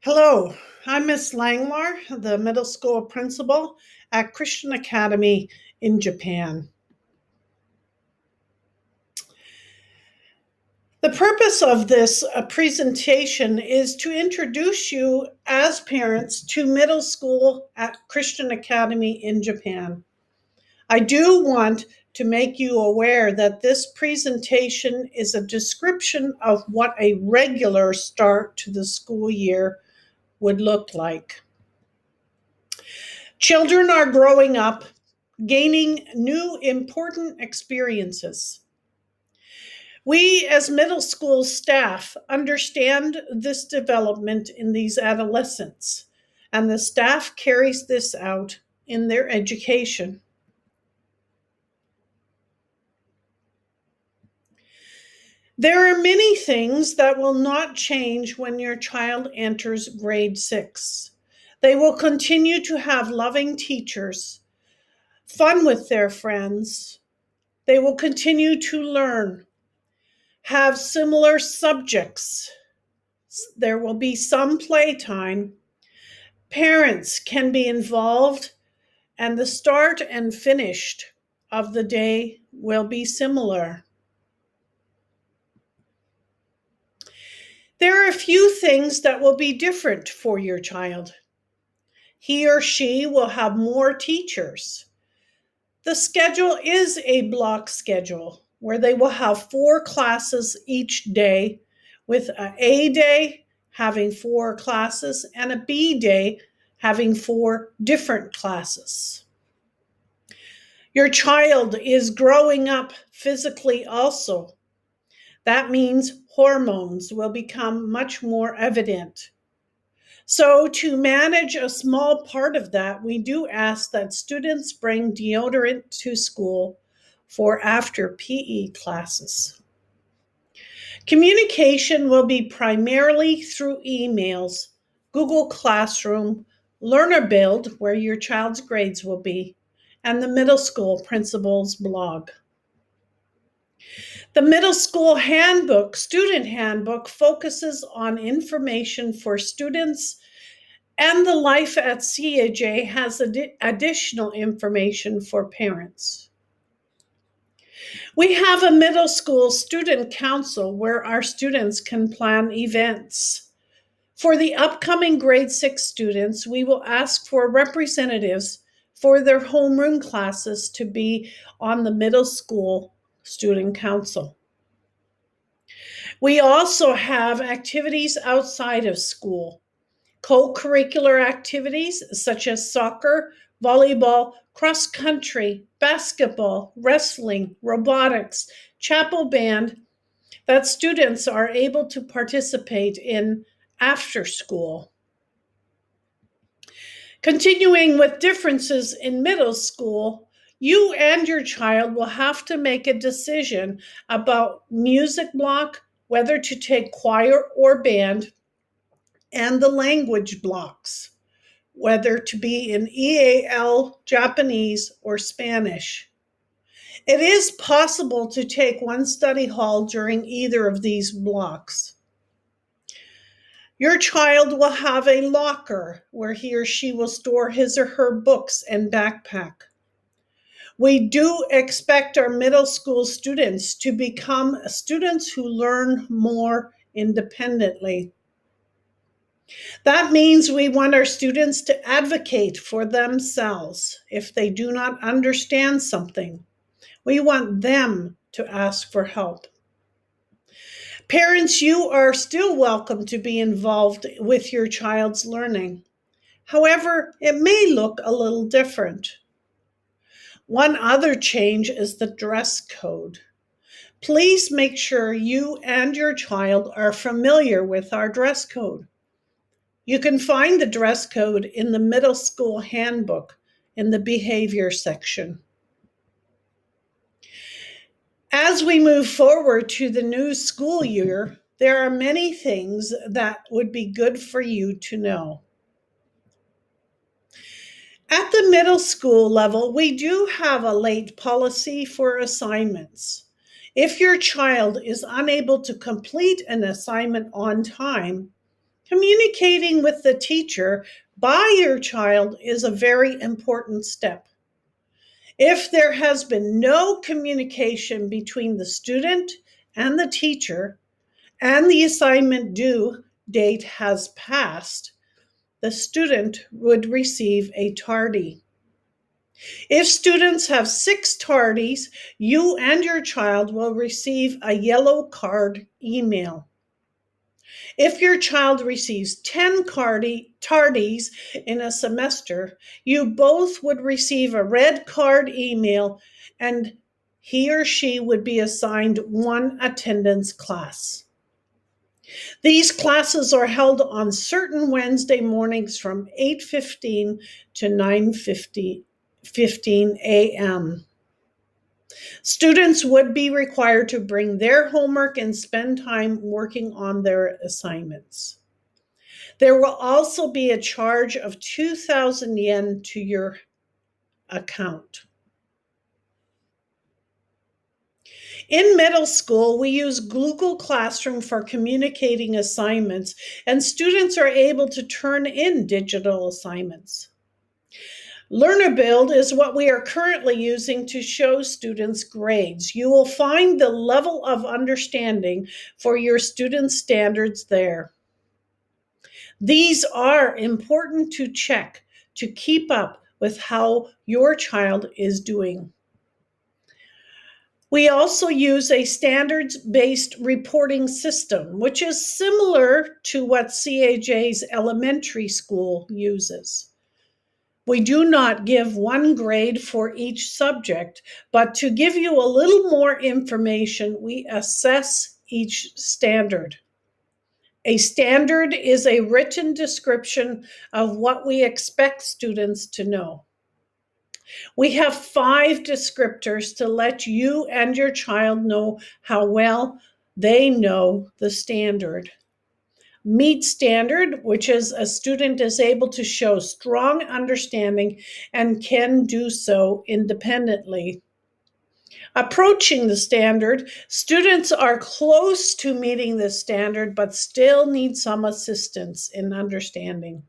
Hello, I'm Miss Langlar, the middle school principal at Christian Academy in Japan. The purpose of this presentation is to introduce you as parents to middle school at Christian Academy in Japan. I do want to make you aware that this presentation is a description of what a regular start to the school year would look like. Children are growing up, gaining new important experiences. We, as middle school staff, understand this development in these adolescents, and the staff carries this out in their education. There are many things that will not change when your child enters grade 6. They will continue to have loving teachers, fun with their friends. They will continue to learn, have similar subjects. There will be some playtime. Parents can be involved, and the start and finished of the day will be similar. There are a few things that will be different for your child. He or she will have more teachers. The schedule is a block schedule where they will have 4 classes each day, with an A day having 4 classes and a B day having 4 different classes. Your child is growing up physically also. That means hormones will become much more evident. So, to manage a small part of that, we do ask that students bring deodorant to school for after PE classes. Communication will be primarily through emails, Google Classroom, LearnerBuild, where your child's grades will be, and the middle school principal's blog. The middle school handbook, student handbook, focuses on information for students, and the Life at CAJ has additional information for parents. We have a middle school student council where our students can plan events. For the upcoming grade 6 students, we will ask for representatives for their homeroom classes to be on the middle school student council. We also have activities outside of school, co-curricular activities such as soccer, volleyball, cross country, basketball, wrestling, robotics, chapel band, that students are able to participate in after school. Continuing with differences in middle school, you and your child will have to make a decision about music block, whether to take choir or band, and the language blocks, whether to be in EAL, Japanese, or Spanish. It is possible to take one study hall during either of these blocks. Your child will have a locker where he or she will store his or her books and backpack. We do expect our middle school students to become students who learn more independently. That means we want our students to advocate for themselves if they do not understand something. We want them to ask for help. Parents, you are still welcome to be involved with your child's learning. However, it may look a little different. One other change is the dress code. Please make sure you and your child are familiar with our dress code. You can find the dress code in the middle school handbook in the behavior section. As we move forward to the new school year, there are many things that would be good for you to know. At the middle school level, we do have a late policy for assignments. If your child is unable to complete an assignment on time, Communicating with the teacher by your child is a very important step. If there has been no communication between the student and the teacher, and the assignment due date has passed, the student would receive a tardy. If students have 6 tardies, you and your child will receive a yellow card email. If your child receives 10 tardies in a semester, you both would receive a red card email, and he or she would be assigned one attendance class. These classes are held on certain Wednesday mornings from 8:15 to 9:15 a.m. Students would be required to bring their homework and spend time working on their assignments. There will also be a charge of 2,000 yen to your account. In middle school, we use Google Classroom for communicating assignments, and students are able to turn in digital assignments. LearnerBuild is what we are currently using to show students grades. You will find the level of understanding for your student standards there. These are important to check to keep up with how your child is doing. We also use a standards-based reporting system, which is similar to what CAJ's elementary school uses. We do not give one grade for each subject, but to give you a little more information, we assess each standard. A standard is a written description of what we expect students to know. We have 5 descriptors to let you and your child know how well they know the standard. Meet standard, which is a student is able to show strong understanding and can do so independently. Approaching the standard, students are close to meeting the standard but still need some assistance in understanding.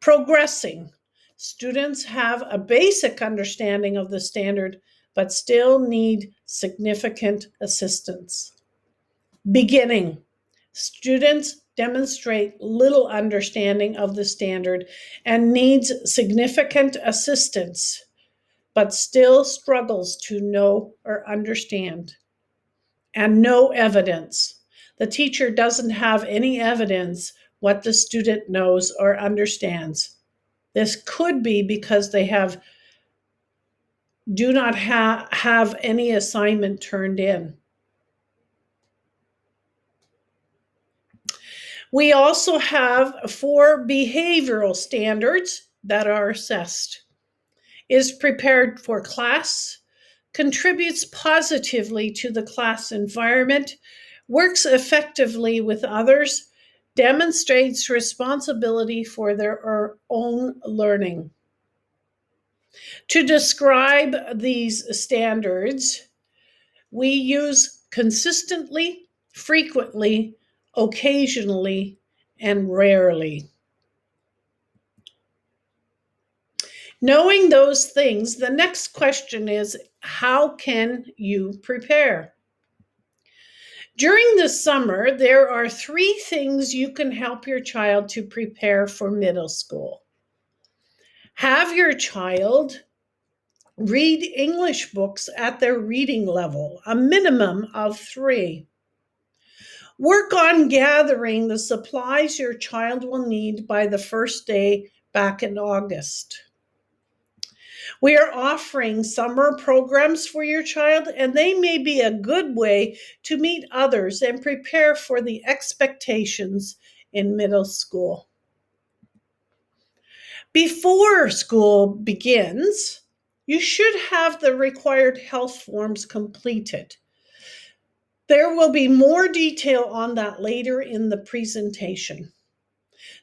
Progressing, students have a basic understanding of the standard but still need significant assistance. Beginning, students demonstrate little understanding of the standard and needs significant assistance, but still struggles to know or understand. And no evidence. The teacher doesn't have any evidence what the student knows or understands. This could be because they do not have any assignment turned in. We also have 4 behavioral standards that are assessed. Is prepared for class, contributes positively to the class environment, works effectively with others, demonstrates responsibility for their own learning. To describe these standards, we use consistently, frequently, occasionally, and rarely. Knowing those things, the next question is, how can you prepare? During the summer, there are 3 things you can help your child to prepare for middle school. Have your child read English books at their reading level, a minimum of 3. Work on gathering the supplies your child will need by the first day back in August. We are offering summer programs for your child, and they may be a good way to meet others and prepare for the expectations in middle school. Before school begins, you should have the required health forms completed. There will be more detail on that later in the presentation.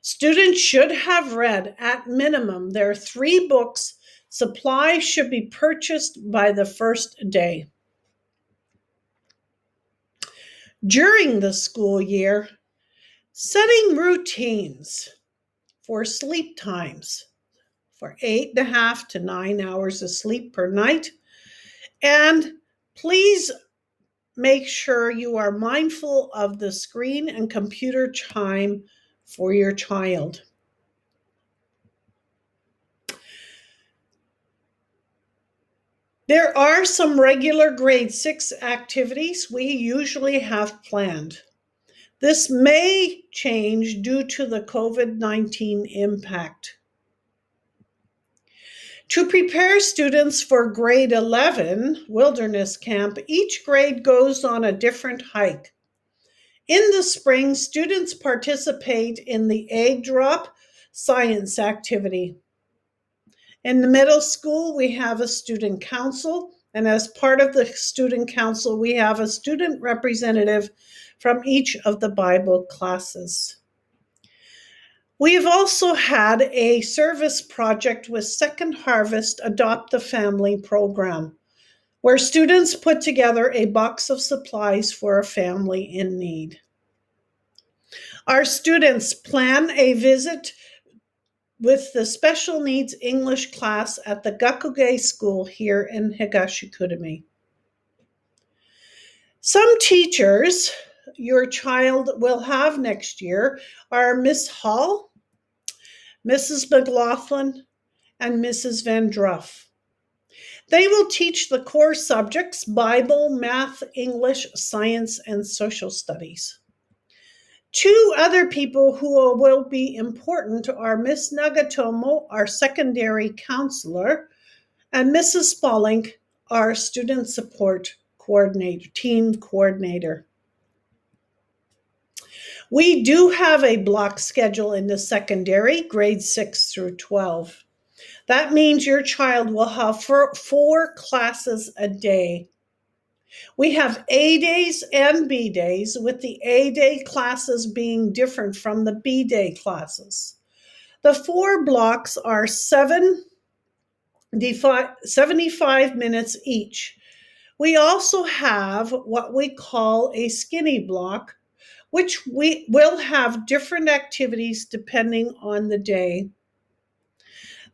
Students should have read, at minimum, their 3 books. Supplies should be purchased by the first day. During the school year, Setting routines for sleep times for 8.5 to 9 hours of sleep per night. And please make sure you are mindful of the screen and computer time for your child. There are some regular grade 6 activities we usually have planned. This may change due to the COVID-19 impact. To prepare students for grade 11 wilderness camp, each grade goes on a different hike. In the spring, students participate in the egg drop science activity. In the middle school, we have a student council, and as part of the student council, we have a student representative from each of the Bible classes. We have also had a service project with Second Harvest Adopt a Family program, where students put together a box of supplies for a family in need. Our students plan a visit with the special needs English class at the Gakuge School here in Higashikudami. Some teachers your child will have next year are Miss Hall, Mrs. McLaughlin, and Mrs. Van Druff. They will teach the core subjects: Bible, math, English, science, and social studies. Two other people who will be important are Miss Nagatomo, our secondary counselor, and Mrs. Spaulding, our student support coordinator, team coordinator. We do have a block schedule in the secondary, grade 6 through 12. That means your child will have four classes a day. We have A days and B days, with the A day classes being different from the B day classes. The 4 blocks are 75 minutes each. We also have what we call a skinny block, which we will have different activities depending on the day.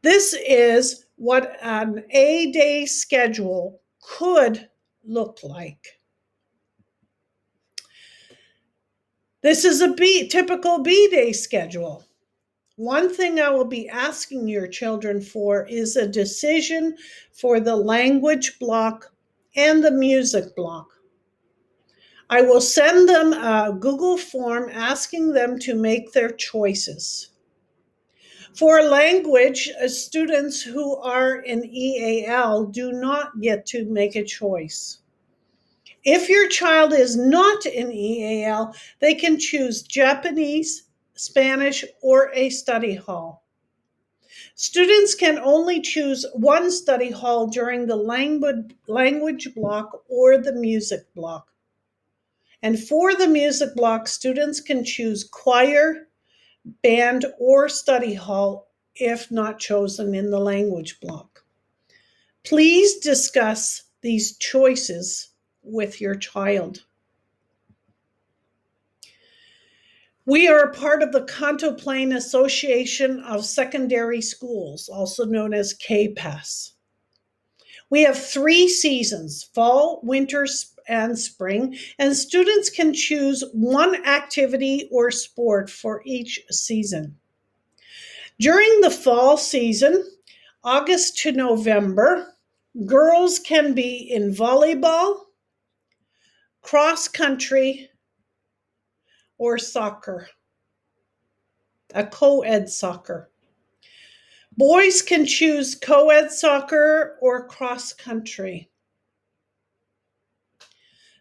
This is what an A day schedule could look like. This is a typical B day schedule. One thing I will be asking your children for is a decision for the language block and the music block. I will send them a Google form asking them to make their choices. For language, students who are in EAL do not get to make a choice. If your child is not in EAL, they can choose Japanese, Spanish, or a study hall. Students can only choose one study hall during the language block or the music block. And for the music block, students can choose choir, band, or study hall if not chosen in the language block. Please discuss these choices with your child. We are a part of the Kanto Plain Association of Secondary Schools, also known as KPAS. We have 3 seasons: fall, winter, and spring, and students can choose one activity or sport for each season. During the fall season, August to November, girls can be in volleyball, cross country, or soccer, a co-ed soccer. Boys can choose co-ed soccer or cross country.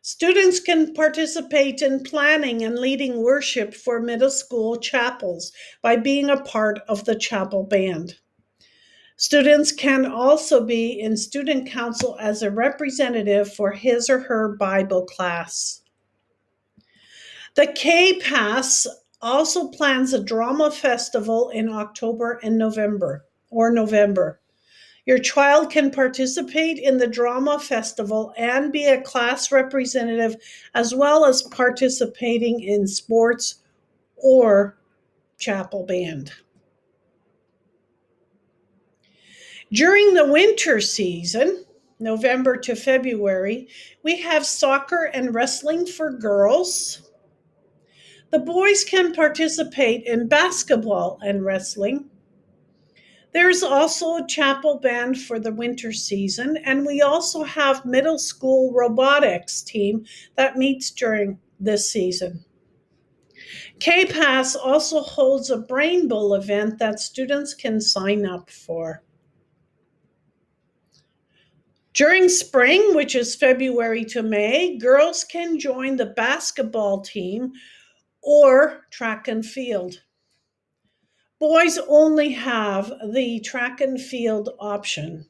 Students can participate in planning and leading worship for middle school chapels by being a part of the chapel band. Students can also be in student council as a representative for his or her Bible class. The KPAS also plans a drama festival in October and November. Your child can participate in the drama festival and be a class representative, as well as participating in sports or chapel band. During the winter season, November to February, we have soccer and wrestling for girls. The boys can participate in basketball and wrestling. There's also a chapel band for the winter season, and we also have middle school robotics team that meets during this season. KPAS also holds a Brain Bowl event that students can sign up for. During spring, which is February to May, girls can join the basketball team or track and field. Boys only have the track and field option.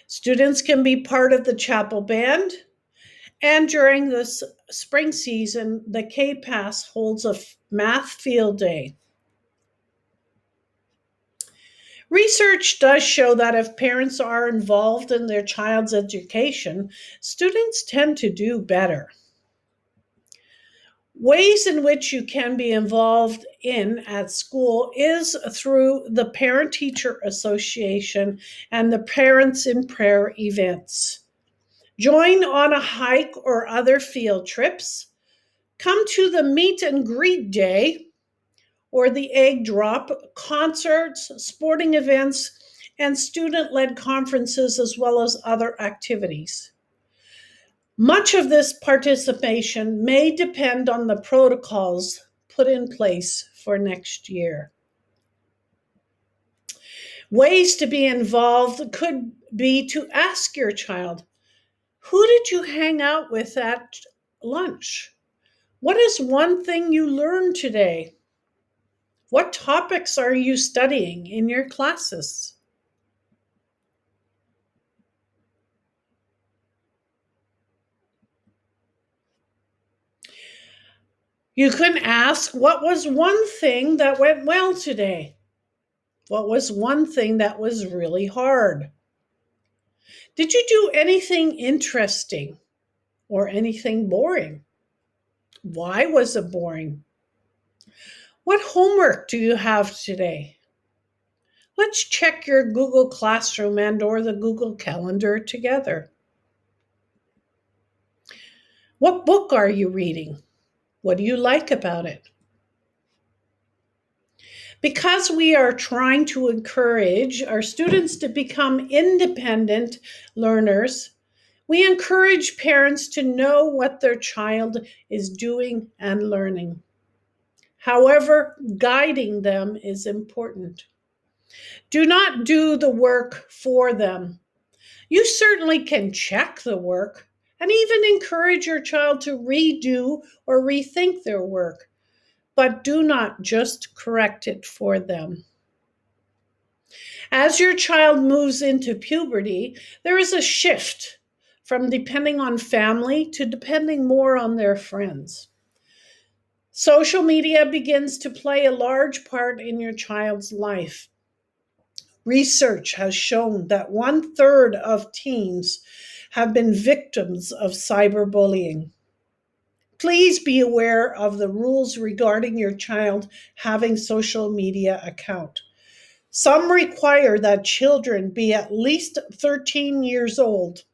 Students can be part of the chapel band, and during this spring season, the KPAS holds a math field day. Research does show that if parents are involved in their child's education, students tend to do better. Ways in which you can be involved at school is through the Parent-Teacher Association and the Parents in Prayer events. Join on a hike or other field trips. Come to the meet and greet day or the egg drop, concerts, sporting events, and student-led conferences, as well as other activities. Much of this participation may depend on the protocols put in place for next year. Ways to be involved could be to ask your child, who did you hang out with at lunch? What is one thing you learned today? What topics are you studying in your classes? You can ask, what was one thing that went well today? What was one thing that was really hard? Did you do anything interesting or anything boring? Why was it boring? What homework do you have today? Let's check your Google Classroom and or the Google Calendar together. What book are you reading? What do you like about it? Because we are trying to encourage our students to become independent learners, we encourage parents to know what their child is doing and learning. However, guiding them is important. Do not do the work for them. You certainly can check the work and even encourage your child to redo or rethink their work, but do not just correct it for them. As your child moves into puberty, there is a shift from depending on family to depending more on their friends. Social media begins to play a large part in your child's life. Research has shown that 1/3 of teens have been victims of cyberbullying. Please be aware of the rules regarding your child having social media account. Some require that children be at least 13 years old.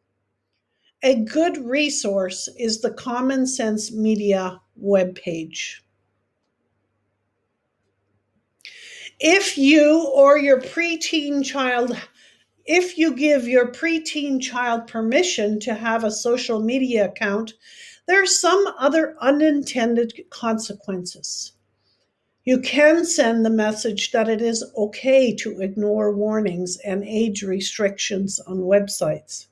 A good resource is the Common Sense Media webpage. If you give your preteen child permission to have a social media account, there are some other unintended consequences. You can send the message that it is okay to ignore warnings and age restrictions on websites.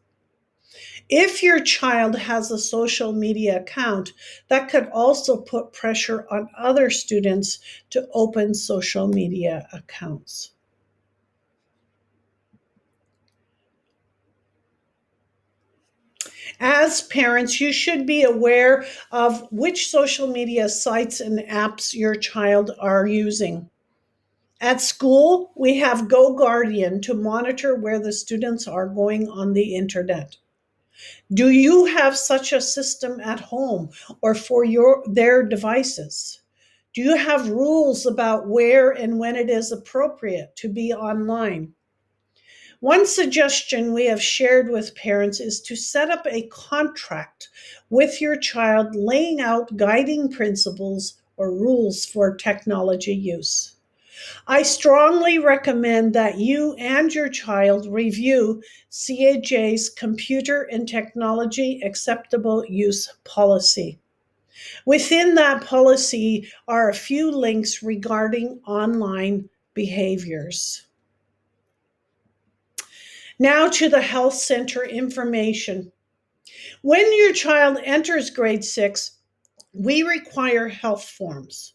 If your child has a social media account, that could also put pressure on other students to open social media accounts. As parents, you should be aware of which social media sites and apps your child are using. At school, we have GoGuardian to monitor where the students are going on the internet. Do you have such a system at home or for their devices? Do you have rules about where and when it is appropriate to be online? One suggestion we have shared with parents is to set up a contract with your child laying out guiding principles or rules for technology use. I strongly recommend that you and your child review CAJ's Computer and Technology Acceptable Use Policy. Within that policy are a few links regarding online behaviors. Now to the health center information. When your child enters grade 6, we require health forms.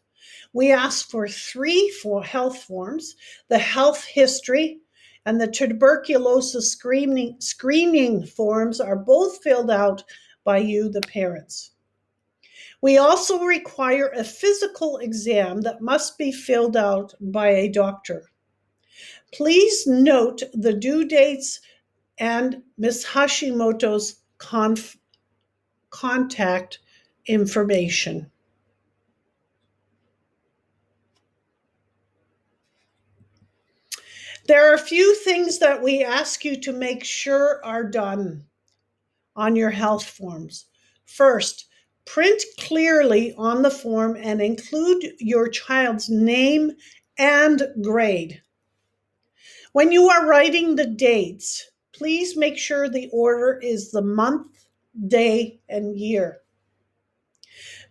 We ask for 3 health forms. The health history and the tuberculosis screening forms are both filled out by you, the parents. We also require a physical exam that must be filled out by a doctor. Please note the due dates and Ms. Hashimoto's contact information. There are a few things that we ask you to make sure are done on your health forms. First, print clearly on the form and include your child's name and grade. When you are writing the dates, please make sure the order is the month, day, and year.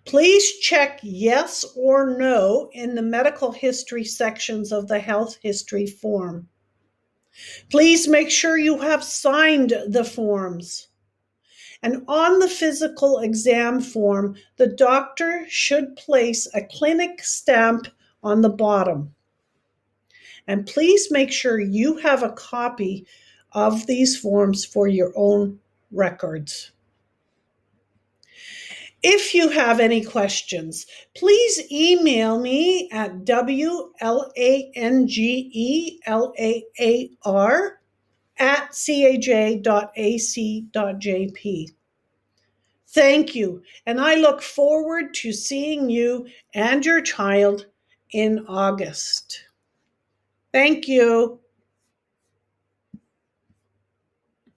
Please check yes or no in the medical history sections of the health history form. Please make sure you have signed the forms. And on the physical exam form, the doctor should place a clinic stamp on the bottom. And please make sure you have a copy of these forms for your own records. If you have any questions, please email me at wlangelar@caj.ac.jp. Thank you, and I look forward to seeing you and your child in August. Thank you.